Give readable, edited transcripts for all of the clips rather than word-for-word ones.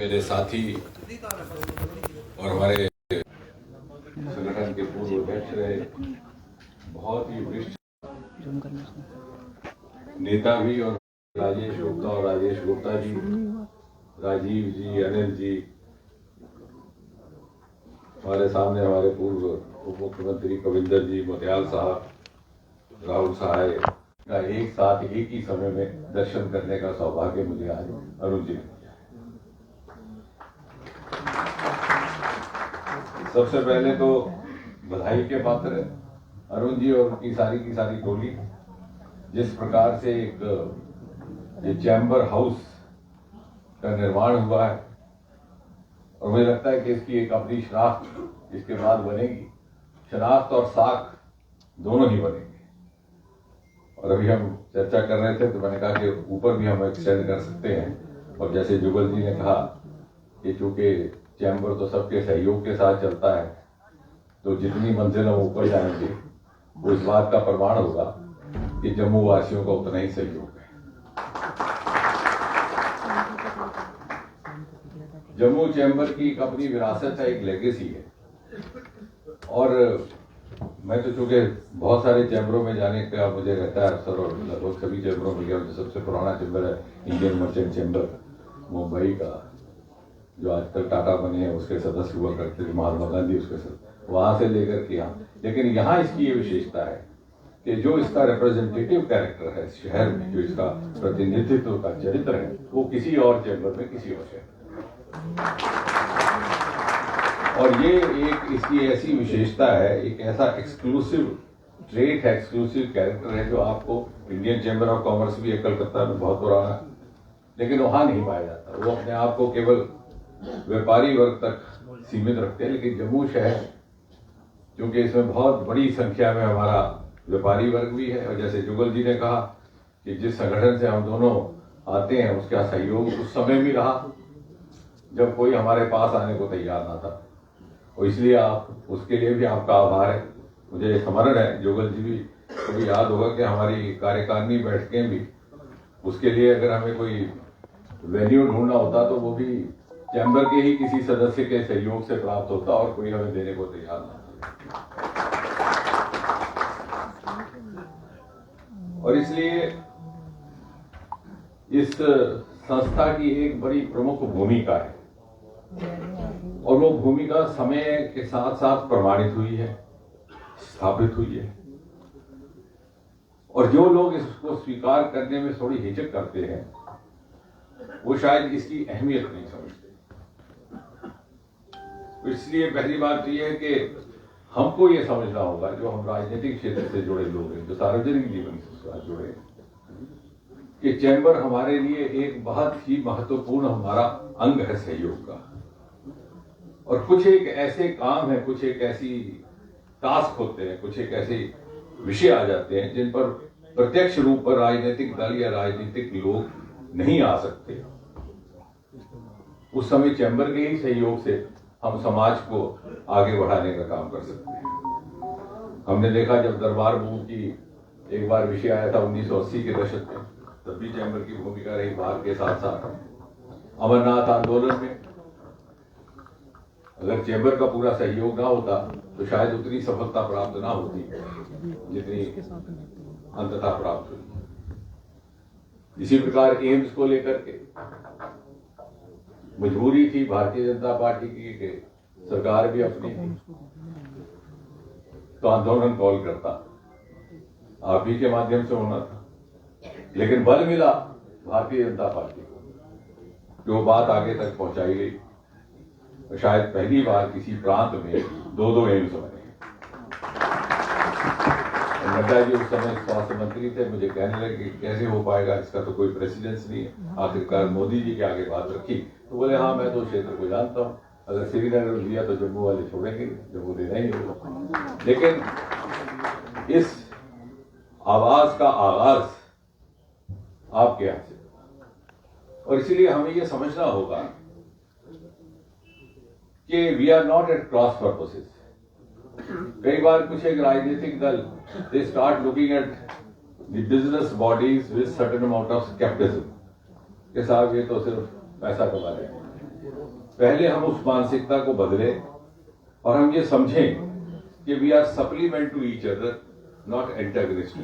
मेरे साथी और हमारे संगठन के पूर्व अध्यक्ष रहे, बहुत ही वरिष्ठ नेता भी, और राजेश गुप्ता जी, राजीव जी, अनिल जी, हमारे सामने हमारे पूर्व उप मुख्यमंत्री कविंदर जी, मोतियाल साहब, राहुल सहाय का एक साथ एक ही समय में दर्शन करने का सौभाग्य मुझे आज अरुण जी ने दिया। सबसे पहले तो बधाई के पात्र है अरुण जी और उनकी सारी की सारी टोली। जिस प्रकार से एक ये चैम्बर हाउस का निर्माण हुआ है, और मुझे लगता है कि इसकी एक अपनी शनाख्त इसके बाद बनेगी। शनाख्त और साख दोनों ही बनेंगे। और अभी हम चर्चा कर रहे थे तो मैंने कहा कि ऊपर भी हम एक्सटेंड कर सकते हैं। और जैसे जुगल जी ने कहा कि चूंकि चैम्बर तो सबके सहयोग के साथ चलता है, तो जितनी मंजिल हम ऊपर जाएंगे वो इस बात का प्रमाण होगा कि जम्मू वासियों का उतना ही सहयोग है। जम्मू चैम्बर की एक अपनी विरासत है, एक लेगेसी है। और मैं तो चूंकि बहुत सारे चैम्बरों में जाने का मुझे रहता है अवसर, और लगभग सभी चैम्बरों में गया। जो सबसे पुराना चैम्बर है इंडियन मर्चेंट चैम्बर मुंबई का, जो आजकल टाटा बने हैं, उसके सदस्य हुआ करते थे, महात्मा गांधी उसके सदस्य, वहां से लेकर के यहाँ। लेकिन यहाँ इसकी ये विशेषता है कि जो इसका रिप्रेजेंटेटिव कैरेक्टर है शहर में, जो इसका प्रतिनिधित्व का चरित्र है, वो किसी और चैम्बर में, किसी और शहर में। और ये एक इसकी ऐसी विशेषता है, एक ऐसा एक्सक्लूसिव ट्रेट है, एक्सक्लूसिव कैरेक्टर है, जो आपको इंडियन चैम्बर ऑफ कॉमर्स भी है कलकत्ता में, बहुत पुराना, लेकिन वहां नहीं पाया जाता। वो अपने आप को केवल व्यापारी वर्ग तक सीमित रखते हैं। लेकिन जम्मू शहर, क्योंकि इसमें बहुत बड़ी संख्या में हमारा व्यापारी वर्ग भी है, और जैसे जुगल जी ने कहा कि जिस संगठन से हम दोनों आते हैं उसका सहयोग उस समय भी रहा जब कोई हमारे पास आने को तैयार ना था, और इसलिए आप उसके लिए भी आपका आभार है। मुझे स्मरण है, जुगल जी भी को भी याद होगा कि हमारी कार्यकारिणी बैठकें भी, उसके लिए अगर हमें कोई वेन्यू ढूंढना होता तो वो भी चैम्बर के ही किसी सदस्य के सहयोग से प्राप्त होता, और कोई हमें देने को तैयार ना था। और इसलिए इस संस्था की एक बड़ी प्रमुख भूमिका है, और वो भूमिका समय के साथ साथ प्रमाणित हुई है, स्थापित हुई है। और जो लोग इसको स्वीकार करने में थोड़ी हिचक करते हैं, वो शायद इसकी अहमियत नहीं समझते। इसलिए पहली बात तो यह है कि हमको ये समझना होगा, जो हम राजनीतिक क्षेत्र से जुड़े लोग हैं, जो सार्वजनिक जीवन से साथ जुड़े हैं, कि चैम्बर हमारे लिए एक बहुत ही महत्वपूर्ण हमारा अंग है सहयोग का। और कुछ एक ऐसे काम है, कुछ एक ऐसी टास्क होते हैं, कुछ एक ऐसे विषय आ जाते हैं जिन पर प्रत्यक्ष रूप पर राजनीतिक दल या राजनीतिक लोग नहीं आ सकते। उस समय चैम्बर के ही सहयोग से हम समाज को आगे बढ़ाने का काम कर सकते हैं। हमने देखा जब दरबार मूव की एक बार विषय आया था 1980 के दशक में, तब भी चैम्बर की भूमिका रही। बाहर के साथ साथ अमरनाथ आंदोलन में अगर चैम्बर का पूरा सहयोग ना होता तो शायद उतनी सफलता प्राप्त ना होती जितनी अंततः प्राप्त हुई। इसी प्रकार एम्स को लेकर के मजबूरी थी भारतीय जनता पार्टी की कि सरकार भी अपनी तो आंदोलन कॉल करता, आप ही के माध्यम से होना था, लेकिन बल मिला भारतीय जनता पार्टी को, जो बात आगे तक पहुंचाई गई। तो शायद पहली बार किसी प्रांत में दो एम्स बने। नड्डा जी उस समय स्वास्थ्य मंत्री थे, मुझे कहने लगे कैसे हो पाएगा, इसका तो कोई प्रेसिडेंस नहीं है। आखिरकार मोदी जी के आगे बात रखी तो बोले हाँ मैं तो क्षेत्र को जानता हूँ, अगर श्रीनगर दिया तो जम्मू वाले छोड़ेंगे, जम्मू देना ही होगा। लेकिन इस आवाज का आगाज आपके यहां से, और इसीलिए हमें यह समझना होगा कि we are not at cross purposes. कई बार कुछ एक राजनीतिक दल they start looking at the business bodies with certain amount of scepticism के साथ, ये तो सिर्फ पैसा कमा रहे हैं, पहले हम उस मानसिकता को बदले और हम ये समझें कि we are supplement to each other, not antagonist.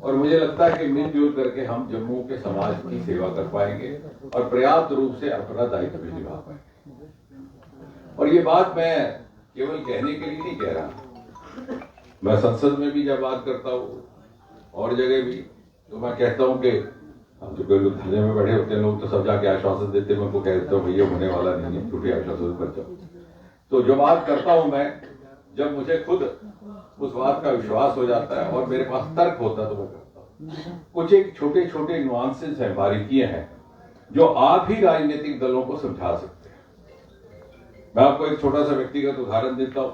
और मुझे लगता है कि मिलजुल करके हम जम्मू के समाज की सेवा कर पाएंगे और पर्याप्त रूप से अपना दायित्व भी निभा पाएंगे। और ये बात मैं केवल कहने के लिए नहीं कह रहा, मैं संसद में भी जब बात करता हूँ और जगह भी, तो मैं कहता हूँ कि हम जो कोई लोग धरने में बैठे होते हैं लोग तो सब जाके आश्वासन देते हैं, मैं उनको कह देता हूँ भैया होने वाला नहीं है, छुट्टी आश्वासन कर जाओ। तो जो बात करता हूँ मैं, जब मुझे खुद उस बात का विश्वास हो जाता है और मेरे पास तर्क होता है तो मैं करता हूँ। कुछ एक छोटे छोटे नुआंसेस हैं, बारीकियां हैं जो आप ही राजनीतिक दलों को समझा सकते हैं। मैं आपको एक छोटा सा व्यक्तिगत उदाहरण देता हूं।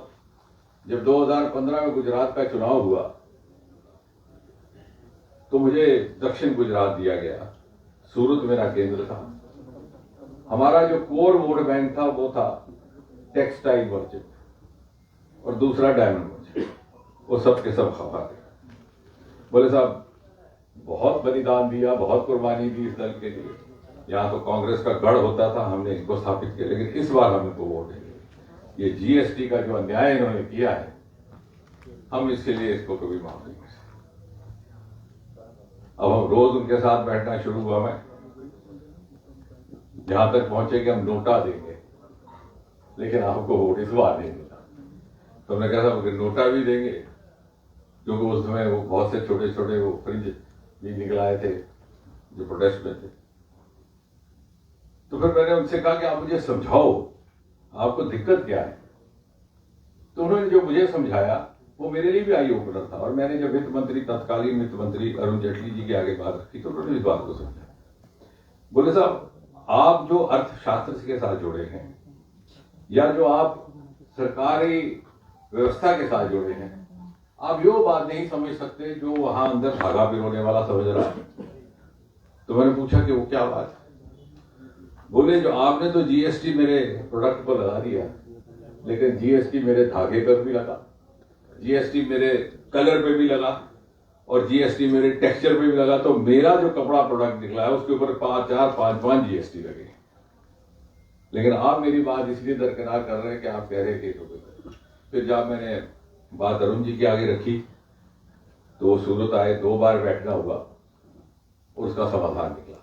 जब 2015 में गुजरात का चुनाव हुआ तो मुझे दक्षिण गुजरात दिया गया, सूरत मेरा केंद्र था। हमारा जो कोर वोट बैंक था वो था टेक्सटाइल मर्चेंट और दूसरा डायमंड मर्चेंट। वो सब के सब खफा थे, बोले साहब बहुत बलिदान दिया, बहुत कुर्बानी दी इस दल के लिए, यहाँ तो कांग्रेस का गढ़ होता था, हमने इनको स्थापित किया, लेकिन इस बार हम इनको वोट देंगे। ये जीएसटी का जो अन्याय इन्होंने किया है, हम इसके लिए इसको कभी माफ नहीं कर सकते। अब हम रोज उनके साथ बैठना शुरू हुआ, मैं जहां तक पहुंचे कि हम नोटा देंगे लेकिन आपको वोट इस बार देंगे। तो हमने कहा था नोटा भी देंगे, क्योंकि उस समय वो बहुत से छोटे छोटे वो फ्रिज भी निकल आए थे जो प्रोटेस्ट में थे। तो फिर मैंने उनसे कहा कि आप मुझे समझाओ आपको दिक्कत क्या है। तो उन्होंने जो मुझे समझाया वो मेरे लिए भी आई ओपनर था। और मैंने जब वित्त मंत्री, तत्कालीन वित्त मंत्री अरुण जेटली जी के आगे बात रखी तो उन्होंने इस बात को समझा। बोले साहब आप जो अर्थशास्त्र के साथ जुड़े हैं या जो आप सरकारी व्यवस्था के साथ जुड़े हैं, आप यो बात नहीं समझ सकते जो वहां अंदर धागा पिरोने वाला समझ रहा है। तो मैंने पूछा कि वो क्या बात है। बोले जो आपने तो जीएसटी मेरे प्रोडक्ट पर लगा दिया, लेकिन जीएसटी मेरे धागे पर भी लगा, जीएसटी मेरे कलर पे भी लगा और जीएसटी मेरे टेक्सचर पे भी लगा। तो मेरा जो कपड़ा प्रोडक्ट निकला है उसके ऊपर 5 जीएसटी लगे। लेकिन आप मेरी बात इसलिए दरकिनार कर रहे हैं कि आप कह रहे हैं कि फिर जब मैंने बात अरुण जी के आगे रखी तो वो सूरत आए, 2 बार बैठना हुआ, उसका समाधान निकला।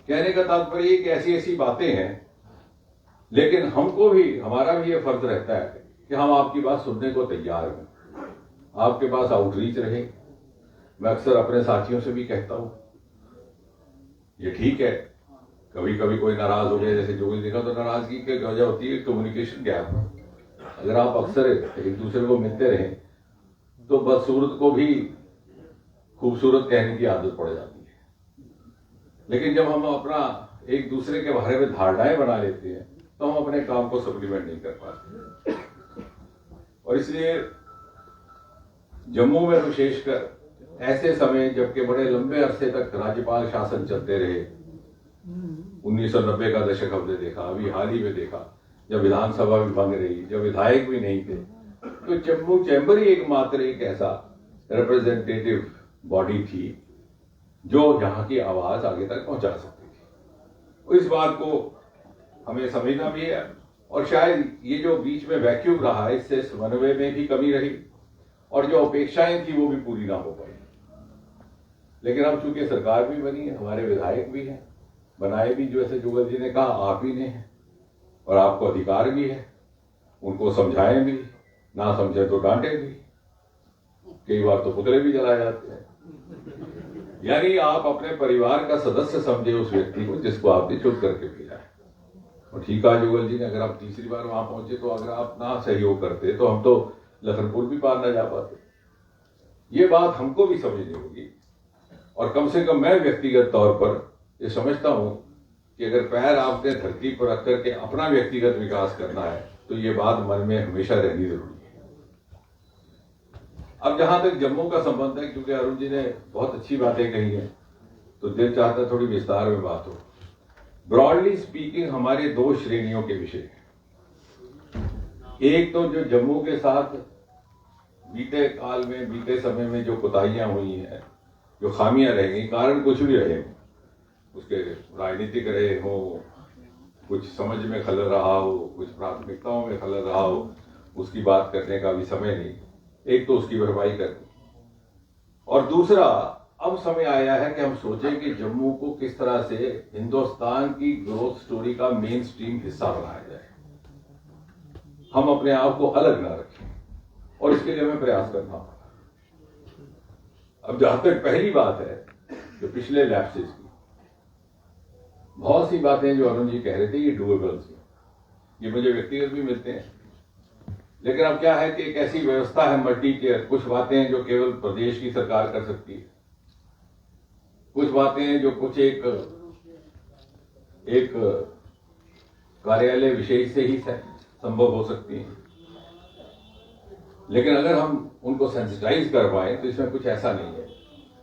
कहने का तात्पर्य कि ऐसी ऐसी बातें हैं, लेकिन हमको भी, हमारा भी ये फर्ज रहता है कि हम आपकी बात सुनने को तैयार हैं, आपके पास आउटरीच रहे। मैं अक्सर अपने साथियों से भी कहता हूं ये ठीक है कभी कभी कोई नाराज हो जाए, जैसे जोगिल देखा तो नाराजगी की वजह होती है कम्युनिकेशन गैप। अगर आप अक्सर एक दूसरे को मिलते रहें तो बदसूरत को भी खूबसूरत कहने की आदत पड़ जाती है। लेकिन जब हम अपना एक दूसरे के बारे में धारणाएं बना लेते हैं तो हम अपने काम को सप्लीमेंट नहीं कर पाते। और इसलिए जम्मू में विशेषकर ऐसे समय जबकि बड़े लंबे अरसे तक राज्यपाल शासन चलते रहे, 1990 का दशक हमने देखा, अभी हाल ही में देखा जब विधानसभा भी भंग रही, जब विधायक भी नहीं थे, तो जम्मू चैम्बर ही एकमात्र एक ऐसा रिप्रेजेंटेटिव बॉडी थी जो जहां की आवाज आगे तक पहुंचा सकती थी। इस बात को हमें समझना भी है। और शायद ये जो बीच में वैक्यूम रहा है इससे समन्वय में भी कमी रही और जो अपेक्षाएं थी वो भी पूरी ना हो पाई। लेकिन अब चूंकि सरकार भी बनी है, हमारे विधायक भी हैं, बनाए भी, जैसे जुगल जी ने कहा, आप ही ने हैं और आपको अधिकार भी है, उनको समझाएं भी, ना समझे तो डांटे भी, कई बार तो पुतले भी जलाए जाते हैं। यानी आप अपने परिवार का सदस्य समझे उस व्यक्ति को जिसको आपने चुन करके भेजा है। और ठीक है जुगल जी ने, अगर आप तीसरी बार वहां पहुंचे तो अगर आप ना सहयोग करते तो हम तो लखनपुर भी पार ना जा पाते। ये बात हमको भी समझनी होगी। और कम से कम मैं व्यक्तिगत तौर पर ये समझता हूं कि अगर पैर आपने धरती पर रख करके अपना व्यक्तिगत विकास करना है तो ये बात मन में हमेशा रहनी जरूरी है। अब जहां तक जम्मू का संबंध है, क्योंकि अरुण जी ने बहुत अच्छी बातें कही हैं, तो दिल चाहता है थोड़ी विस्तार में बात हो। ब्रॉडली स्पीकिंग हमारे 2 श्रेणियों के विषय हैं। एक तो जो जम्मू के साथ बीते काल में, बीते समय में जो कोताहियां हुई हैं, जो खामियां रह गई, कारण कुछ भी रहे, उसके राजनीतिक रहे हो कुछ समझ में खलल रहा हो, कुछ प्राथमिकताओं में खलल रहा हो, उसकी बात करने का भी समय नहीं। एक तो उसकी भरपाई करनी, और दूसरा अब समय आया है कि हम सोचें कि जम्मू को किस तरह से हिंदुस्तान की ग्रोथ स्टोरी का मेन स्ट्रीम हिस्सा बनाया जाए। हम अपने आप को अलग ना रखें, और इसके लिए हमें प्रयास करना होगा। अब जहां तक पहली बात है कि पिछले लैप्सेस की, बहुत सी बातें जो अरुण जी कह रहे थे ये डूएबल्स हैं, ये मुझे व्यक्तिगत भी मिलते हैं। लेकिन अब क्या है कि एक ऐसी व्यवस्था है मल्टी टियर, कुछ बातें हैं जो केवल प्रदेश की सरकार कर सकती है, कुछ बातें हैं जो कुछ एक कार्यालय विशेष से ही संभव हो सकती हैं। लेकिन अगर हम उनको सेंसिटाइज कर पाए तो इसमें कुछ ऐसा नहीं है।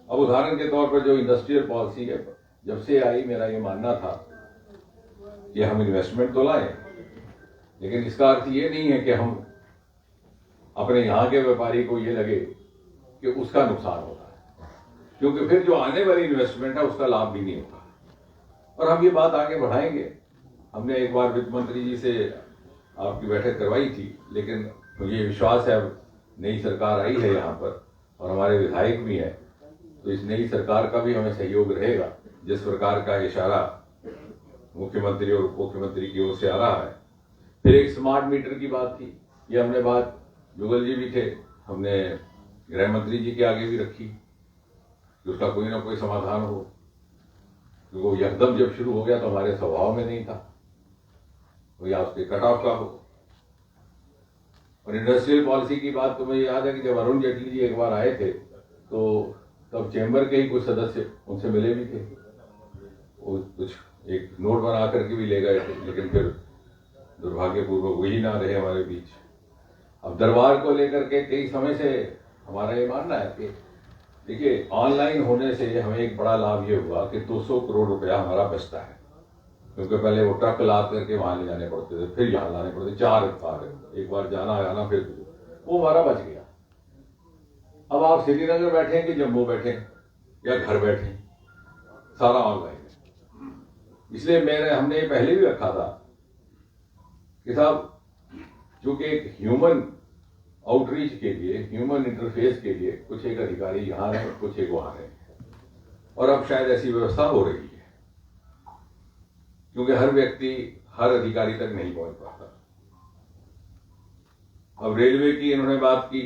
अब उदाहरण के तौर पर जो इंडस्ट्रियल पॉलिसी है, जब से आई मेरा ये मानना था कि हम इन्वेस्टमेंट तो लाएं, लेकिन इसका अर्थ ये नहीं है कि हम अपने यहाँ के व्यापारी को ये लगे कि उसका नुकसान होता है, क्योंकि फिर जो आने वाली इन्वेस्टमेंट है उसका लाभ भी नहीं होगा। और हम ये बात आगे बढ़ाएंगे। हमने एक बार वित्त मंत्री जी से आपकी बैठक करवाई थी, लेकिन मुझे विश्वास है अब नई सरकार आई है यहाँ पर और हमारे विधायक भी हैं, तो इस नई सरकार का भी हमें सहयोग रहेगा। जिस प्रकार का इशारा मुख्यमंत्री और उप मुख्यमंत्री की ओर से आ रहा है। फिर एक स्मार्ट मीटर की बात थी, ये हमने बात, जुगल जी भी थे, हमने गृह मंत्री जी के आगे भी रखी कि उसका कोई ना कोई समाधान हो, क्योंकि वो यकदम जब शुरू हो गया तो हमारे स्वभाव में नहीं था, तो या उसके कट ऑफ का हो। और इंडस्ट्रियल पॉलिसी की बात तो मुझे याद है कि जब अरुण जेटली जी एक बार आए थे तो तब चैम्बर के ही कुछ सदस्य उनसे मिले भी थे, वो कुछ एक नोट बना करके भी ले गए थे, लेकिन फिर दुर्भाग्यपूर्वक वही ना रहे हमारे बीच। अब दरबार को लेकर के कई समय से हमारा ये मानना है कि देखिए, ऑनलाइन होने से हमें एक बड़ा लाभ ये हुआ कि 200 करोड़ रुपया हमारा बचता है, क्योंकि पहले वो ट्रक ला करके वहां ले जाने पड़ते थे, फिर यहाँ लाने पड़ते, 4 बार एक बार जाना आना, फिर वो हमारा बच गया। अब आप श्रीनगर बैठे कि जम्मू बैठे या घर बैठे, सारा ऑनलाइन है। इसलिए हमने पहले भी रखा था कि साहब, चूंकि एक ह्यूमन आउटरीच के लिए, ह्यूमन इंटरफेस के लिए कुछ एक अधिकारी यहाँ रहे, कुछ एक वहां रहे, और अब शायद ऐसी व्यवस्था हो रही है, क्योंकि हर व्यक्ति हर अधिकारी तक नहीं पहुंच पाता। अब रेलवे की इन्होंने बात की,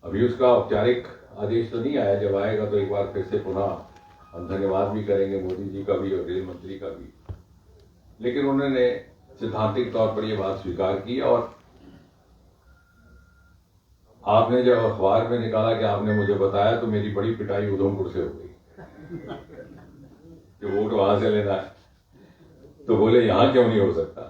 अभी उसका औपचारिक आदेश तो नहीं आया, जब आएगा तो एक बार फिर से पुनः हम धन्यवाद भी करेंगे मोदी जी का भी और रेल मंत्री का भी। लेकिन उन्होंने सिद्धांतिक तौर पर यह बात स्वीकार की, और आपने जब अखबार में निकाला कि आपने मुझे बताया तो मेरी बड़ी पिटाई उधमपुर से हो गई कि वोट वहां से लेना है, तो बोले यहां क्यों नहीं हो सकता।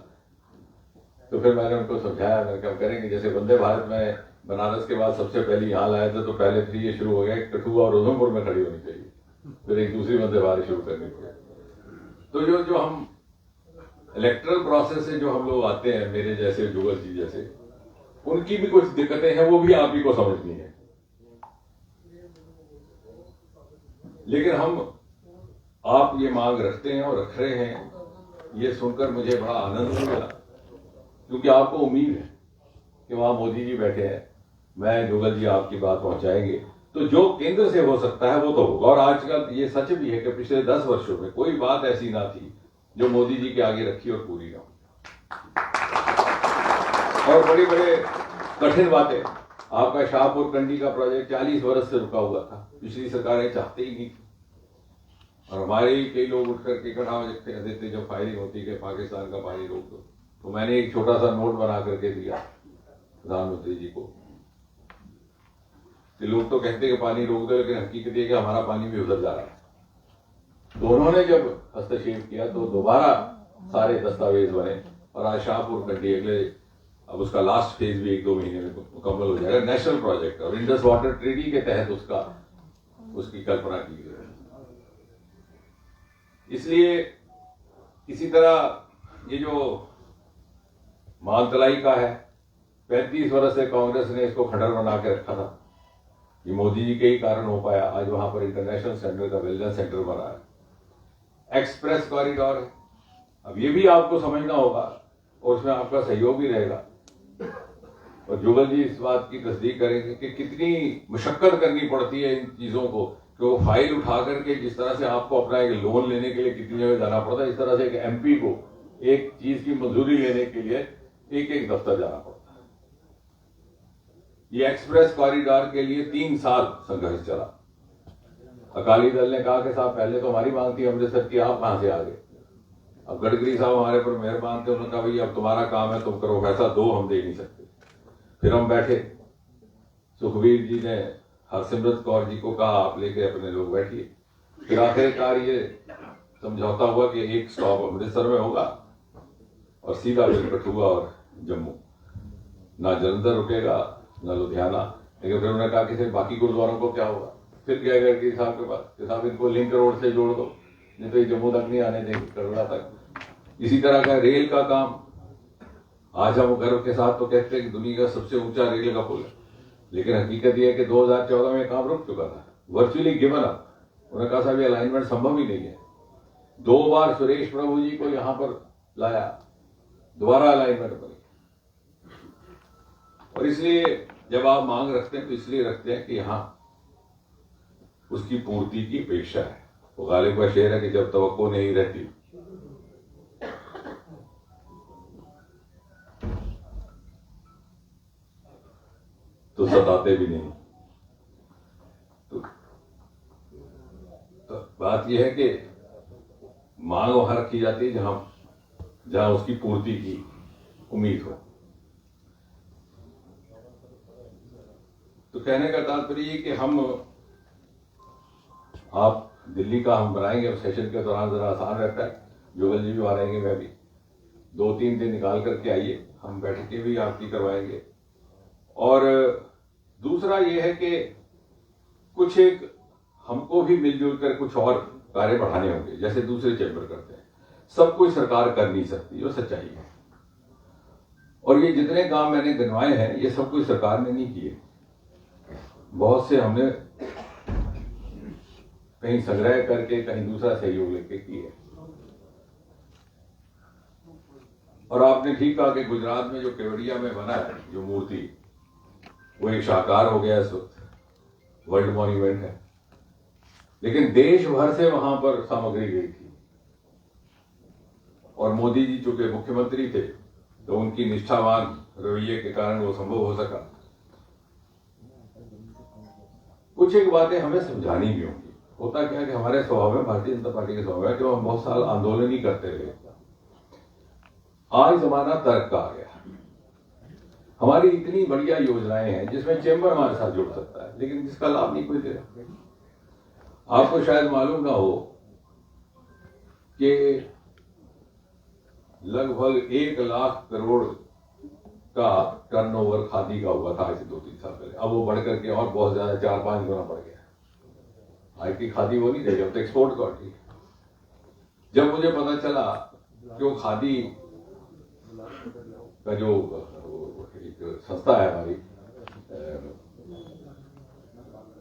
तो फिर मैंने उनको समझाया, मैंने कहा करेंगे, जैसे वंदे भारत में बनारस के बाद सबसे पहले यहां लाए थे, तो पहले फिर ये शुरू हो गया कठुआ और उधमपुर में खड़ी होनी चाहिए, फिर एक दूसरी वंदे भारत शुरू करनी पड़े। तो जो हम इलेक्ट्रल प्रोसेस से जो हम लोग आते हैं, मेरे जैसे, जुगल जी जैसे, उनकी भी कुछ दिक्कतें हैं, वो भी आप ही को समझनी है। लेकिन आप ये मांग रखते हैं और रख रहे हैं, ये सुनकर मुझे बड़ा आनंद मिला, क्योंकि आपको उम्मीद है कि वहां मोदी जी बैठे हैं, मैं, जुगल जी आपकी बात पहुंचाएंगे, तो जो केंद्र से हो सकता है वो तो होगा। और आजकल ये सच भी है कि पिछले 10 वर्षों में कोई बात ऐसी ना थी जो मोदी जी के आगे रखी और पूरी ना हो। और बड़े बड़े कठिन बातें, आपका शाहपुर कंडी का प्रोजेक्ट 40 वर्ष से रुका हुआ था, पिछली सरकारें चाहते ही नहीं थी, और हमारे ही कई लोग उठ करके इकट्ठा हो देते जब फायरिंग होती कि पाकिस्तान का पानी रोक दो, तो मैंने एक छोटा सा नोट बना करके दिया प्रधानमंत्री जी को कि लोग तो कहते हैं कि पानी रोक दो, लेकिन हकीकत ये कि हमारा पानी भी उधर जा रहा है। तो उन्होंने जब हस्तक्षेप किया तो दोबारा सारे दस्तावेज बने, और आज शाहपुर कंडी अगले, अब उसका लास्ट फेज भी 1-2 महीने में मुकम्मल हो जाएगा, नेशनल प्रोजेक्ट, और इंडस वाटर ट्रीटी के तहत उसकी कल्पना की गई है। इसलिए इसी तरह ये जो मालतलाई का है, 35 वर्ष से कांग्रेस ने इसको खंडर बना के रखा था, ये मोदी जी के ही कारण हो पाया। आज वहां पर इंटरनेशनल सेंटर का वेलनेस सेंटर बना है, एक्सप्रेस कॉरिडोर है, अब ये भी आपको समझना होगा और उसमें आपका सहयोग भी रहेगा। और जुगल जी इस बात की तस्दीक करेंगे कि कितनी मशक्कत करनी पड़ती है इन चीजों को, कि वो फाइल उठा करके जिस तरह से आपको अपना एक लोन लेने के लिए कितनी जगह जाना पड़ता है, इस तरह से एक एमपी को एक चीज की मंजूरी लेने के लिए एक एक दफ्तर जाना पड़ता है। ये एक्सप्रेस कॉरिडोर के लिए 3 साल संघर्ष चला। अकाली दल ने कहा कि साहब पहले तो हमारी मांग थी अमृतसर की, आप कहां से आ गए। अब गडकरी साहब हमारे पर मेहरबान थे, उन्होंने कहा भाई अब तुम्हारा काम है, तुम करो, पैसा दो, हम दे नहीं सकते। फिर हम बैठे, सुखबीर जी ने हरसिमरत कौर जी को कहा आप लेके अपने लोग बैठिए। फिर आखिरकार ये समझौता हुआ कि एक स्टॉप अमृतसर में होगा और सीधा फिर कठुआ और जम्मू, ना जलंधर रुकेगा ना लुधियाना। लेकिन फिर उन्होंने कहा कि बाकी गुरुद्वारों को क्या होगा। फिर क्या गडकरी साहब के पास कि साहब इनको लिंक रोड से जोड़ दो, नहीं तो ये जम्मू तक नहीं आने देंगे, करोड़ा तक। इसी तरह का रेल का काम, आज हम गर्व के साथ तो कहते हैं कि दुनिया का सबसे ऊंचा रेल का पुल है, लेकिन हकीकत यह है कि 2014 में काम रुक चुका था, वर्चुअली गिवन अप। उन्होंने कहा साहब ये अलाइनमेंट संभव ही नहीं है। 2 बार सुरेश प्रभु जी को यहां पर लाया, दोबारा अलाइनमेंट बनी। और इसलिए जब आप मांग रखते हैं तो इसलिए रखते हैं कि यहां उसकी पूर्ति की अपेक्षा है। वो गालिब का शेर है कि जब तवक्को नहीं रहती तो सताते भी नहीं। तो बात यह है कि मांग वहां रखी जाती है जहां उसकी पूर्ति की उम्मीद हो। तो कहने का तात्पर्य ये कि आप दिल्ली का हम बनाएंगे, सेशन के दौरान जरा आसान रहता है। जुगल जी भी आ रहेंगे, मैं भी 2-3 दिन निकाल करके आइए, हम बैठकें भी आपकी करवाएंगे। और दूसरा यह है कि कुछ एक हमको भी मिलजुल कर कुछ और कार्य बढ़ाने होंगे, जैसे दूसरे चैम्बर करते हैं। सब कुछ सरकार कर नहीं सकती, वो सच्चाई है। और ये जितने काम मैंने गिनवाए हैं ये सब कुछ सरकार ने नहीं किए, बहुत से हमने कहीं संग्रह करके कहीं दूसरा सहयोग लेके किए। और आपने ठीक कहा कि गुजरात में जो केवड़िया में बना है जो मूर्ति, वो एक साकार हो गया, इस वक्त वर्ल्ड मॉन्यूमेंट है। लेकिन देश भर से वहां पर सामग्री गई थी और मोदी जी चूंकि मुख्यमंत्री थे तो उनकी निष्ठावान रवैये के कारण वो संभव हो सका। कुछ एक बातें हमें समझानी भी होंगी। होता क्या है कि हमारे स्वभाव में, भारतीय जनता पार्टी के स्वभाव में, कि हम बहुत साल आंदोलन ही करते रहे। आज जमाना तर्क का आ गया। हमारी इतनी बढ़िया योजनाएं हैं जिसमें चैम्बर हमारे साथ जुड़ सकता है, लेकिन जिसका लाभ नहीं कोई दे रहा। आपको शायद मालूम ना हो कि लगभग 1 लाख करोड़ का टर्नओवर खादी का हुआ था आज से 2-3 साल पहले। अब वो बढ़कर के और बहुत ज्यादा 4-5 गुना बढ़ गया। आज की खादी वो नहीं रही, अब तो एक्सपोर्ट कर। जब मुझे पता चला कि वो खादी का जो एक संस्था है हमारी,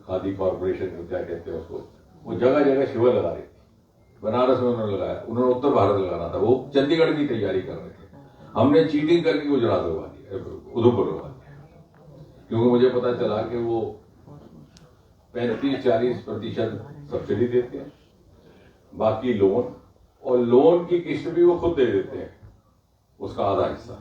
खादी कॉर्पोरेशन, क्या कहते हैं उसको, वो जगह जगह शिविर लगा रही थी। बनारस में उन्होंने लगाया, उन्होंने उत्तर भारत लगाना था, वो चंडीगढ़ की तैयारी कर रहे थे। हमने चीटिंग करके गुजरात लगवा दिया, उधमपुर लगवा दिया, क्योंकि मुझे पता चला कि वो 35-40% सब्सिडी देते हैं, बाकी लोन, और लोन की किस्त भी वो खुद दे देते हैं, उसका आधा हिस्सा।